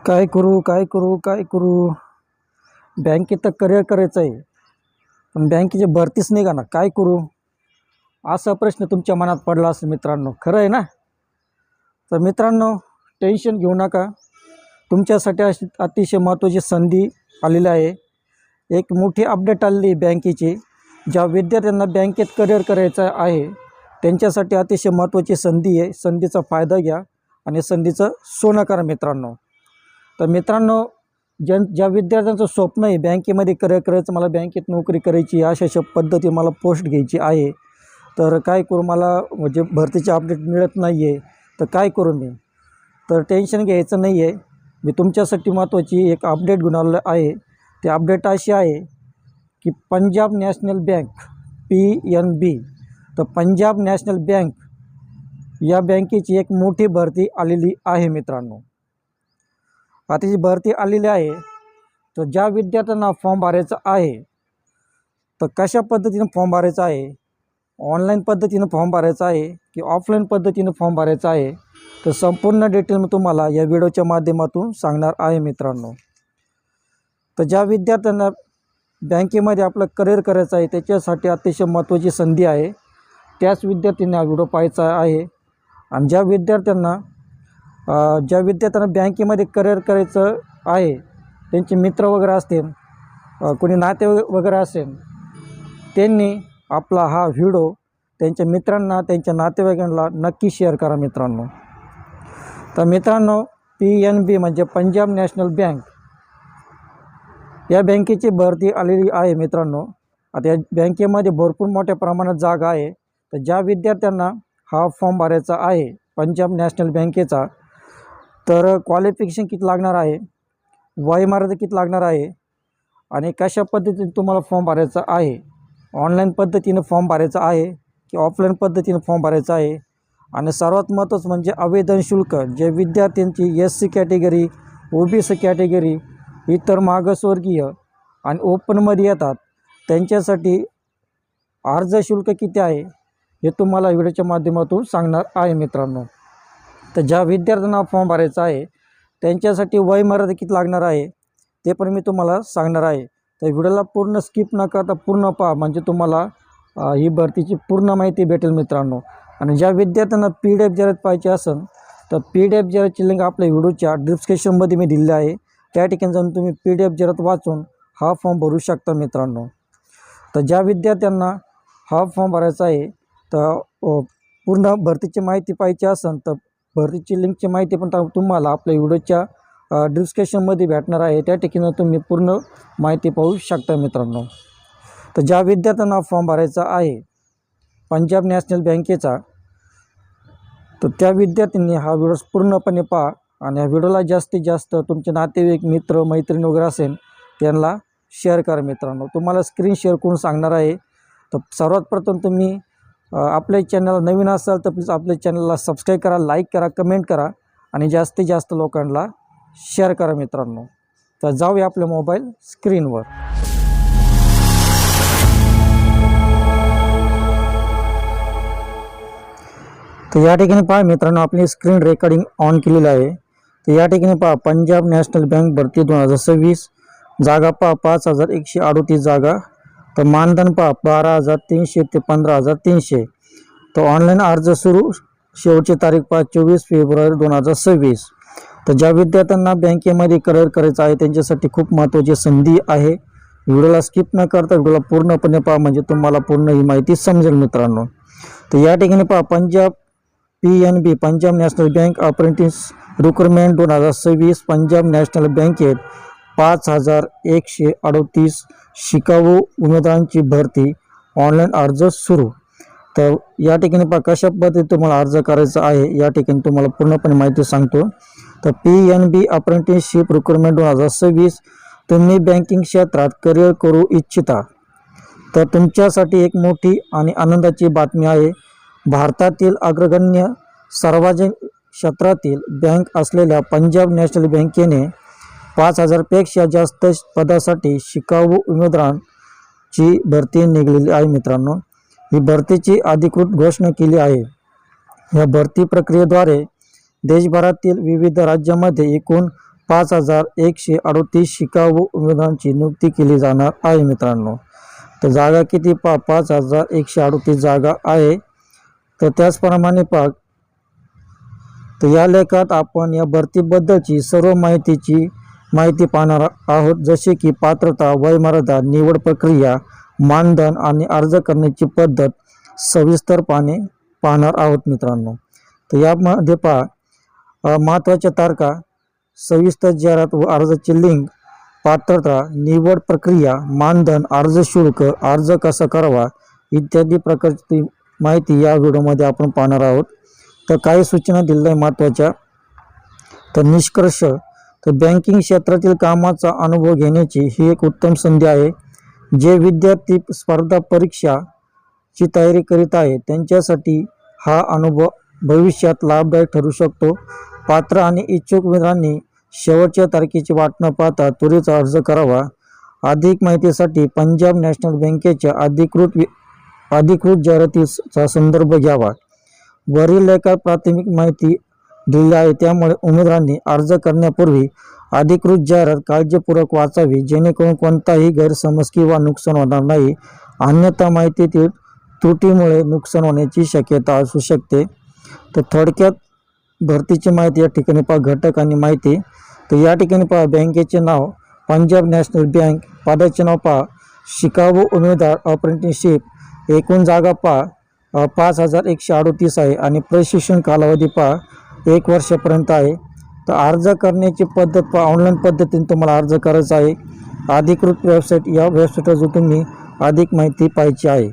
काय करू काय करू काय करू. बँकेत तर करिअर करायचं आहे, पण बँकेची भरतीच निघा ना. काय करू असा प्रश्न तुमच्या मनात पडला असेल मित्रांनो. खरं आहे ना. तर मित्रांनो, टेन्शन घेऊ नका. तुमच्यासाठी अशी अतिशय महत्त्वाची संधी आलेली आहे. एक मोठी अपडेट आलेली बँकेची. ज्या विद्यार्थ्यांना बँकेत करिअर करायचं आहे त्यांच्यासाठी अतिशय महत्त्वाची संधी आहे. संधीचा फायदा घ्या आणि संधीचं सोनं करा मित्रांनो. तर मित्रांनो, ज्या विद्यार्थ्यांचं स्वप्न आहे बँकेमध्ये करिअर करायचं, मला बँकेत नोकरी करायची, अशा पद्धती मला पोस्ट घ्यायची आहे, तर काय करू, मला म्हणजे भरतीचे अपडेट मिळत नाही आहे, तर काय करू मी. तर टेन्शन घ्यायचं नाही आहे. मी तुमच्यासाठी महत्त्वाची एक अपडेट घेऊन आलेलं आहे. ते अपडेट अशी आहे की पंजाब नॅशनल बँक PNB, तर पंजाब नॅशनल बँक या बँकेची एक मोठी भरती आलेली आहे मित्रांनो. आता जी भरती आलेली आहे, तर ज्या विद्यार्थ्यांना फॉर्म भरायचा आहे, तर कशा पद्धतीनं फॉर्म भरायचा आहे, ऑनलाईन पद्धतीनं फॉर्म भरायचा आहे की ऑफलाईन पद्धतीनं फॉर्म भरायचा आहे, तर संपूर्ण डिटेल मी तुम्हाला या व्हिडिओच्या माध्यमातून सांगणार आहे मित्रांनो. तर ज्या विद्यार्थ्यांना बँकेमध्ये आपलं करिअर करायचं आहे त्याच्यासाठी अतिशय महत्त्वाची संधी आहे, त्याच विद्यार्थ्यांनी हा व्हिडिओ पाहायचा आहे. आणि ज्या विद्यार्थ्यांना बँकेमध्ये करिअर करायचं आहे, त्यांचे मित्र वगैरे असतील, कोणी नाते वगैरे असेल, त्यांनी आपला हा व्हिडिओ त्यांच्या मित्रांना, त्यांच्या नातेवाईकांना नक्की शेअर करा मित्रांनो. तर मित्रांनो, PNB म्हणजे पंजाब नॅशनल बँक या बँकेची भरती आलेली आहे मित्रांनो. आता या बँकेमध्ये भरपूर मोठ्या प्रमाणात जागा आहे. तर ज्या विद्यार्थ्यांना हा फॉर्म भरायचा आहे पंजाब नॅशनल बँकेचा, तर क्वालिफिकेशन किती लागणार आहे, वयोमर्यादा किती लागणार आहे, आणि कशा पद्धतीने तुम्हाला फॉर्म भरायचा आहे, ऑनलाईन पद्धतीनं फॉर्म भरायचा आहे की ऑफलाईन पद्धतीनं फॉर्म भरायचा आहे, आणि सर्वात महत्त्वाचं म्हणजे आवेदन शुल्क. जे विद्यार्थ्यांची SC कॅटेगरी, OBC कॅटेगरी, इतर मागासवर्गीय आणि ओपनमध्ये येतात त्यांच्यासाठी अर्ज शुल्क किती आहे हे तुम्हाला व्हिडिओच्या माध्यमातून सांगणार आहे मित्रांनो. तर ज्या विद्यार्थ्यांना फॉर्म भरायचा आहे त्यांच्यासाठी वयोमर्यादा किती लागणार आहे ते पण मी तुम्हाला सांगणार आहे. तर व्हिडिओला पूर्ण स्किप न करता पूर्ण पहा, म्हणजे तुम्हाला ही भरतीची पूर्ण माहिती भेटेल मित्रांनो. आणि ज्या विद्यार्थ्यांना PDF जाहिरात पाहिजे असेल तर PDF जाहिरातची लिंक आपल्या व्हिडिओच्या डिस्क्रिप्शनमध्ये मी दिली आहे. त्या ठिकाणी जाऊन तुम्ही PDF जाहिरात वाचून हा फॉर्म भरू शकता मित्रांनो. तर ज्या विद्यार्थ्यांना हा फॉर्म भरायचा आहे, तर पूर्ण भरतीची माहिती पाहिजे असेल तर भरतीची लिंकची माहिती पण तुम्हाला आपल्या व्हिडिओच्या डिस्क्रिप्शनमध्ये भेटणार आहे. त्या ठिकाणी तुम्ही पूर्ण माहिती पाहू शकता मित्रांनो. तर ज्या विद्यार्थ्यांना फॉर्म भरायचा आहे पंजाब नॅशनल बँकेचा, तर त्या विद्यार्थ्यांनी हा व्हिडिओ पूर्णपणे पहा आणि या व्हिडिओला जास्तीत जास्त तुमचे नातेवाईक, मित्र, मैत्रीण वगैरे असेल त्यांना शेअर करा मित्रांनो. तुम्हाला स्क्रीन शेअर करून सांगणार आहे. तर सर्वात प्रथम तुम्ही आपल्या चॅनलला नवीन असाल तर प्लीज आपल्या चॅनलला सबस्क्राईब करा, लाईक करा, कमेंट करा आणि जास्तीत जास्त लोकांना शेअर करा मित्रांनो. तर जाऊया आपल्या मोबाईल स्क्रीनवर. तर या ठिकाणी पहा मित्रांनो, आपली स्क्रीन रेकॉर्डिंग ऑन केलेलं आहे. तर या ठिकाणी पहा पंजाब नॅशनल बँक भरती 2026, जागा पहा 5138 जागा. तर मानधन पहा 12,300 ते 15,300. तर ऑनलाईन अर्ज सुरू, शेवटची तारीख पहा 24 फेब्रुवारी 2026. तर ज्या विद्यार्थ्यांना बँकेमध्ये करिअर करायचं आहे त्यांच्यासाठी खूप महत्त्वाची संधी आहे. व्हिडिओला स्किप न करता व्हिडिओला पूर्णपणे पहा, म्हणजे तुम्हाला पूर्ण ही माहिती समजेल मित्रांनो. तर या ठिकाणी पहा PNB Punjab national bank apprentice recruitment 2026. Punjab national बँकेत 5138 शिकाऊ उमेदवारांची भरती, ऑनलाईन अर्ज सुरू. तर या ठिकाणी पहा कशा पद्धतीने तुम्हाला अर्ज करायचा आहे, या ठिकाणी तुम्हाला पूर्णपणे माहिती सांगतो. तर PNB अप्रेंटिसशिप रिक्रुटमेंट 2026. तुम्ही बँकिंग क्षेत्रात करिअर करू इच्छिता तर तुमच्यासाठी एक मोठी आणि आनंदाची बातमी आहे. भारतातील अग्रगण्य सार्वजनिक क्षेत्रातील बँक असलेल्या पंजाब नॅशनल बँकेने 5000 पेक्षा जास्त पदासाठी शिकाऊ उमेदवारांची भरती निघालेली आहे मित्रांनो. ही भरतीची अधिकृत घोषणा केली आहे. या भरती प्रक्रियेद्वारे देशभरातील विविध राज्यांमध्ये एकूण 5,138 शिकाऊ उमेदवारांची नियुक्ती केली जाणार आहे मित्रांनो. तर जागा किती 5,138 जागा आहे. तर त्याचप्रमाणे तर या लेखात आपण या भरतीबद्दलची सर्व माहिती पाहणार आहोत, जसे की पात्रता, वयमर्यादा, निवड प्रक्रिया, मानधन आणि अर्ज करण्याची पद्धत सविस्तर पाहणार आहोत मित्रांनो. तर यामध्ये महत्त्वाच्या तारखा, सविस्तर जाहिरात व अर्जाची लिंक, पात्रता, निवड प्रक्रिया, मानधन, अर्ज शुल्क, अर्ज कसा करावा इत्यादी प्रकारची माहिती या व्हिडिओमध्ये आपण पाहणार आहोत. तर काही सूचना दिलेल्या महत्त्वाच्या. तर निष्कर्ष, तर बँकिंग क्षेत्रातील कामाचा अनुभव घेण्याची ही एक उत्तम संधी आहे. जे विद्यार्थी स्पर्धा परीक्षाची तयारी करीत आहे त्यांच्यासाठी हा अनुभव भविष्यात लाभदायक ठरू शकतो. पात्र आणि इच्छुक उमेदवारांनी शेवटच्या तारखेची वाट न पाहता त्वरित अर्ज करावा. अधिक माहितीसाठी पंजाब नॅशनल बँकेच्या अधिकृत जाहिरातीचा संदर्भ घ्यावा. वरील लेखात प्राथमिक माहिती दिली आहे, त्यामुळे उमेदवारांनी अर्ज करण्यापूर्वी अधिकृत जाहिरात काळजीपूर्वक वाचावी, जेणेकरून कोणताही गैरसमज किंवा नुकसान होणार नाही. अन्यथा माहितीतील त्रुटीमुळे नुकसान होण्याची शक्यता असू शकते. तर थोडक्यात भरतीची माहिती या ठिकाणी घटक आणि माहिती. तर या ठिकाणी बँकेचे नाव पंजाब नॅशनल बँक, पदाचे नाव शिकाऊ उमेदवार अप्रेंटिसशिप, एकूण जागा 5,138 आहे आणि प्रशिक्षण कालावधी 1 वर्षापर्यंत आहे. तर अर्ज करण्याची पद्धत ऑनलाईन पद्धतीने तुम्हाला अर्ज करायचा आहे. अधिकृत वेबसाईट, या वेबसाईटवर जो तुम्ही अधिक माहिती पाहायची आहे.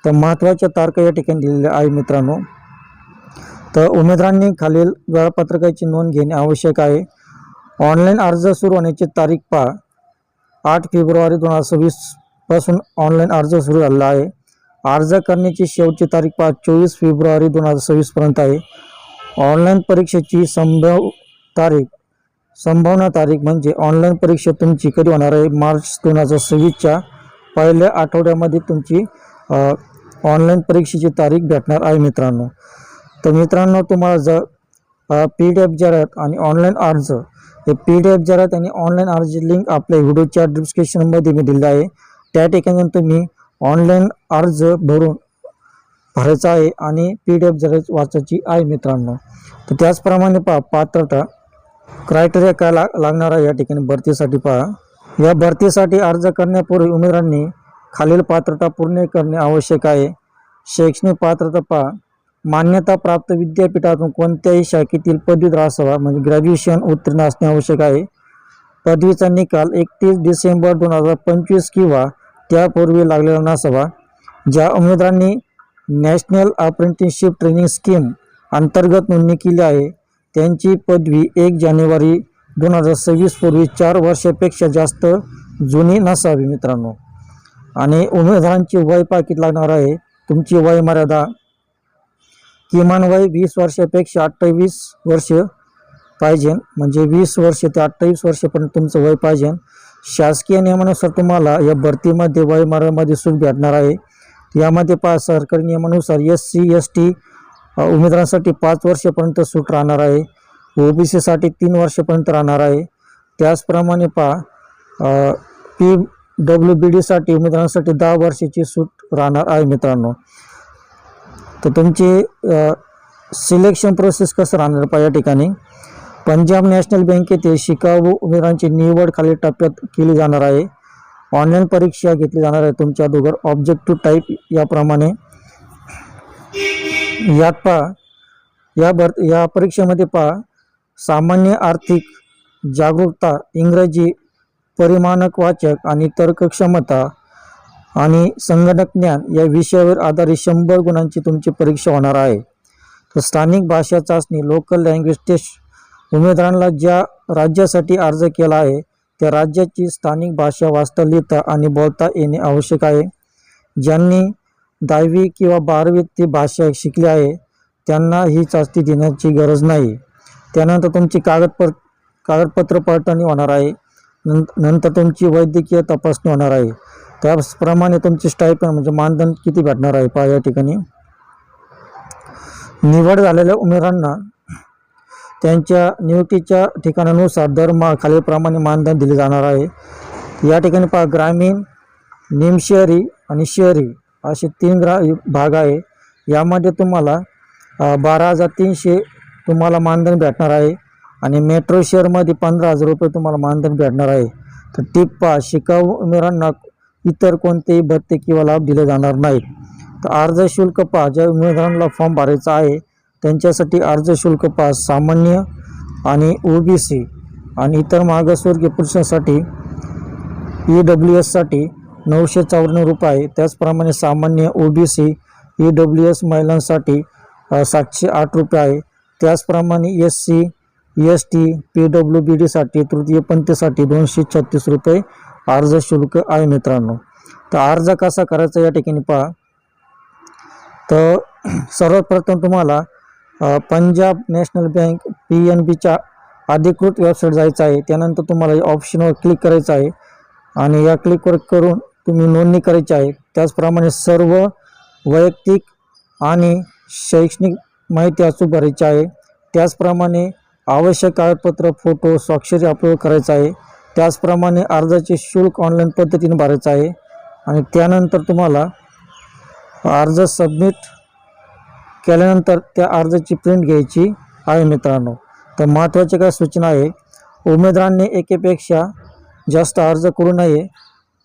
तर महत्त्वाच्या तारखा या ठिकाणी दिलेल्या आहे मित्रांनो. तर उमेदवारांनी खालील वेळापत्रकाची नोंद घेणे आवश्यक आहे. ऑनलाईन अर्ज सुरू होण्याची तारीख 8 फेब्रुवारी 2026 पासून ऑनलाईन अर्ज सुरू झालेला आहे. अर्ज करण्याची शेवटची तारीख 24 फेब्रुवारी 2026 पर्यंत आहे. ऑनलाईन परीक्षेची संभावना तारीख म्हणजे ऑनलाईन परीक्षा तुमची कधी होणार आहे, मार्च 2026च्या पहिल्या आठवड्यामध्ये तुमची ऑनलाईन परीक्षेची तारीख भेटणार आहे मित्रांनो. तर मित्रांनो, तुम्हाला जर PDF जाहिरात आणि ऑनलाईन अर्ज, हे PDF जाहिरात आणि ऑनलाईन अर्ज लिंक आपल्या व्हिडिओच्या डिस्क्रिप्शनमध्ये मी दिलेलं आहे. त्या ठिकाणी तुम्ही ऑनलाईन अर्ज भरायचा आहे आणि PDF जाहिरात वाचायची आहे मित्रांनो. तर त्याचप्रमाणे पात्रता क्रायटेरिया काय लागणार आहे या ठिकाणी भरतीसाठी या भरतीसाठी अर्ज करण्यापूर्वी उमेदवारांनी खालील पात्रता पूर्ण करणे आवश्यक आहे. शैक्षणिक पात्रता मान्यता प्राप्त विद्यापीठातून कोणत्याही शाखेतील पदवीधर असावा, म्हणजे ग्रॅज्युएशन उत्तीर्ण असणे आवश्यक आहे. पदवीचा निकाल 31 डिसेंबर 2025 किंवा त्यापूर्वी लागलेला नसावा. ज्या उमेदवारांनी नॅशनल अप्रेंटिसशिप ट्रेनिंग स्कीम अंतर्गत नोंदणी केली आहे त्यांची पदवी 1 जानेवारी 2026 पूर्वी 4 वर्षापेक्षा जास्त जुनी नसावी मित्रांनो. आणि उमेदवारांची वय किती लागणार आहे, तुमची वय मर्यादा किमान वय 20 वर्षापेक्षा 28 वर्ष पाहिजे, म्हणजे 20 वर्ष ते 28 वर्षापर्यंत तुमचं वय पाहिजे. शासकीय नियमानुसार तुम्हाला या भरतीमध्ये वयमर्यादेमध्ये सूट भेटणार आहे. यामध्ये सरकारी नियमानुसार SC ST उमेदवारांसाठी 5 वर्षापर्यंत सूट राहणार आहे. OBC साठी 3 वर्षापर्यंत राहणार आहे. त्याचप्रमाणे PWBD साठी उमेदवारांसाठी 10 वर्षाची सूट राहणार आहे मित्रांनो. तर तुमची सिलेक्शन प्रोसेस कसं राहणार या ठिकाणी. पंजाब नॅशनल बँकेतील शिकाऊ उमेदवारांची निवड खालील टप्प्यात केली जाणार आहे. ऑनलाईन परीक्षा घेतली जाणार आहे तुमच्या अगोदर. ऑब्जेक्टिव्ह टाईप याप्रमाणे यात या परीक्षेमध्ये सामान्य आर्थिक जागरूकता, इंग्रजी परिमाणक वाचक आणि तर्कक्षमता आणि संगणक ज्ञान या विषयावर आधारित 100 गुणांची तुमची परीक्षा होणार आहे. तर स्थानिक भाषा चाचणी, लोकल लँग्वेज टेस्ट, उमेदवारांना ज्या राज्यासाठी अर्ज केला आहे त्या राज्याची स्थानिक भाषा वाचता, लिहिता आणि बोलता येणे आवश्यक आहे. ज्यांनी 10वी किंवा 12वी ती भाषा शिकली आहे त्यांना ही चाचणी देण्याची गरज नाही. त्यानंतर तुमची कागदपत्र पडताळणी होणार आहे. नंतर तुमची वैद्यकीय तपासणी होणार आहे. त्याचप्रमाणे तुमची स्टायपेंड म्हणजे मानधन किती भेटणार आहे या ठिकाणी. निवड झालेल्या उमेदवारांना त्यांच्या नियुक्तीच्या ठिकाणानुसार दरमहा खालीलप्रमाणे मानधन दिले जाणार आहे. या ठिकाणी पहा, ग्रामीण, निमशहरी आणि शहरी असे 3 भाग आहे. यामध्ये तुम्हाला 12,300 तुम्हाला मानधन भेटणार आहे आणि मेट्रो शहरमध्ये 15,000 रुपये तुम्हाला मानधन भेटणार आहे. तर टिप पहा, शिकाऊ उमेदवारांना इतर कोणतेही भत्ते किंवा लाभ दिले जाणार नाहीत. तर अर्ज शुल्क पहा, ज्या उमेदवारांना फॉर्म भरायचा आहे त्यांच्यासाठी अर्ज शुल्क पहा, सामान्य आणि OBC आणि इतर मागासवर्गीय पुरुषांसाठी EWS साठी 994 रुपये, त्याचप्रमाणे सामान्य OBC EWS महिलांसाठी 708 रुपये आहे. त्याचप्रमाणे SC ST PWBD साठी तृतीयपंथीसाठी 236 रुपये अर्ज शुल्क आहे मित्रांनो. तर अर्ज कसा करायचा या ठिकाणी पहा. तर सर्वप्रथम तुम्हाला पंजाब नॅशनल बँक PNBच्या अधिकृत वेबसाईट जायचं आहे. त्यानंतर तुम्हाला या ऑप्शनवर क्लिक करायचं आहे आणि या क्लिकवर करून तुम्ही नोंदणी करायची आहे. त्याचप्रमाणे सर्व वैयक्तिक आणि शैक्षणिक माहिती अचूक भरायची आहे. त्याचप्रमाणे आवश्यक कागदपत्र, फोटो, स्वाक्षरी अपलोड करायचं आहे. त्याचप्रमाणे अर्जाचे शुल्क ऑनलाईन पद्धतीने भरायचं आहे आणि त्यानंतर तुम्हाला अर्ज सबमिट केल्यानंतर त्या अर्जाची प्रिंट घ्यायची आहे मित्रांनो. तर महत्त्वाची काय सूचना आहे, उमेदवारांनी एकेपेक्षा जास्त अर्ज करू नये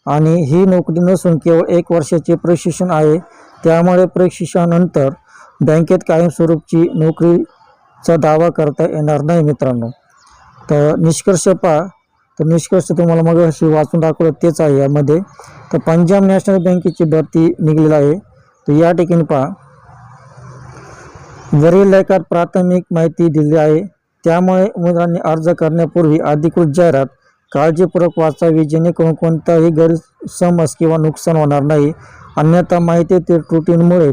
आणि ही नोकरी नसून केवळ 1 वर्षाचे प्रशिक्षण आहे. त्यामुळे प्रशिक्षणानंतर बँकेत कायमस्वरूपी नोकरीचा दावा करता येणार नाही मित्रांनो. तर निष्कर्ष पहा, तर निष्कर्ष तुम्हाला मग अशी वाचून दाखवलं तेच आहे यामध्ये. तर पंजाब नॅशनल बँकेची भरती निघालेली आहे. तर या ठिकाणी पहा, वरील लेखात प्राथमिक माहिती दिली आहे. त्यामुळे उमेदवारांनी अर्ज करण्यापूर्वी अधिकृत जाहिरात काळजीपूर्वक वाचावी, जेणेकरून कोणताही गैरसमज किंवा नुकसान होणार नाही. अन्यथा माहितीतील त्रुटींमुळे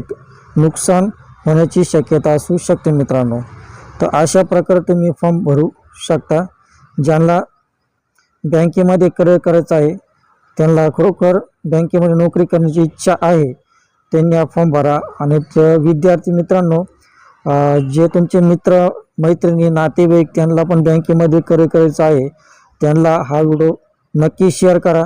नुकसान होण्याची शक्यता असू शकते मित्रांनो. तर अशा प्रकारे तुम्ही फॉर्म भरू शकता. ज्यांना बँकेमध्ये करिअर करायचं आहे, त्यांना खरोखर बँकेमध्ये नोकरी करण्याची इच्छा आहे, त्यांनी हा फॉर्म भरा. आणि विद्यार्थी मित्रांनो, जे तुमचे मित्र मैत्रिणी नातेवाईक त्यांना पण बँकेमध्ये करिअर करायचं आहे, त्यांना हा व्हिडिओ नक्की शेअर करा,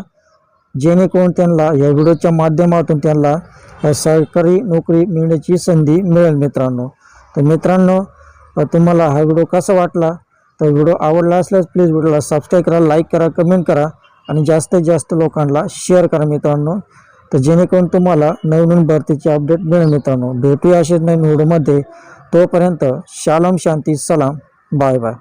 जेणेकरून त्यांना या व्हिडिओच्या माध्यमातून त्यांना सरकारी नोकरी मिळण्याची संधी मिळेल मित्रांनो. तर मित्रांनो, तुम्हाला हा व्हिडिओ कसा वाटला, तर व्हिडिओ आवडला असल्यास प्लीज व्हिडिओला सबस्क्राईब करा, लाईक करा, कमेंट करा आणि जास्तीत जास्त लोकांना शेअर करा मित्रांनो. तर जेणेकरून तुम्हाला नवीन भरतीचे अपडेट मिळेल मित्रांनो. भेटूया असेच नवीन व्हिडिओमध्ये. तोपर्यंत शालोम, शांती, सलाम, बाय बाय.